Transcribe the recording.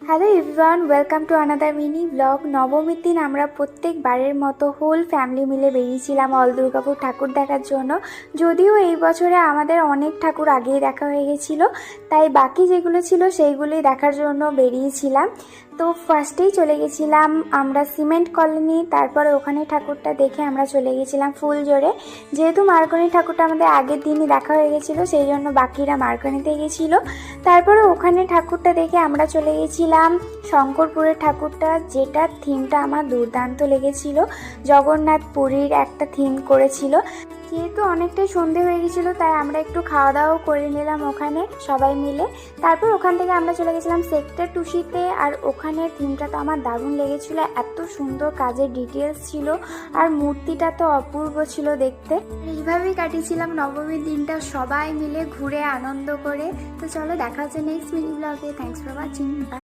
Hello everyone, welcome to another mini blog. নবমীর দিন আমরা প্রত্যেকবারের মতো হোল ফ্যামিলি মিলে বেরিয়েছিলাম অল দুর্গাপুর ঠাকুর দেখার জন্য। যদিও এই বছরে আমাদের অনেক ঠাকুর আগেই দেখা হয়ে গেছিলো, তাই বাকি যেগুলো ছিল সেইগুলোই দেখার জন্য বেরিয়েছিলাম। তো ফার্স্টেই চলে গেছিলাম আমরা সিমেন্ট কলোনি, তারপরে ওখানে ঠাকুরটা দেখে আমরা চলে গেছিলাম ফুলজোরে। যেহেতু মার্কনি ঠাকুরটা আমাদের আগের দিনই দেখা হয়ে গেছিলো, সেই জন্য বাকিরা মার্কনিতে গেছিলো। তারপরে ওখানে ঠাকুরটা দেখে আমরা চলে গেছিলাম শঙ্করপুরের ঠাকুরটা, যেটার থিমটা আমার দুর্দান্ত লেগেছিল। জগন্নাথ পুরীর একটা থিম করেছিল। যেহেতু অনেকটাই সন্ধে হয়ে গেছিলো, তাই আমরা একটু খাওয়া দাওয়াও করে নিলাম ওখানে সবাই মিলে। তারপর ওখান থেকে আমরা চলে গেছিলাম সেক্টর 2C-তে। আর ওখানের থিমটা তো আমার দারুণ লেগেছিল, এত সুন্দর কাজের ডিটেলস ছিল, আর মূর্তিটা তো অপূর্ব ছিল দেখতে। এইভাবেই কাটিয়েছিলাম নবমীর দিনটা সবাই মিলে ঘুরে আনন্দ করে। তো চলো দেখা হচ্ছে নেক্সট মিনি ব্লগে। Thanks for watching.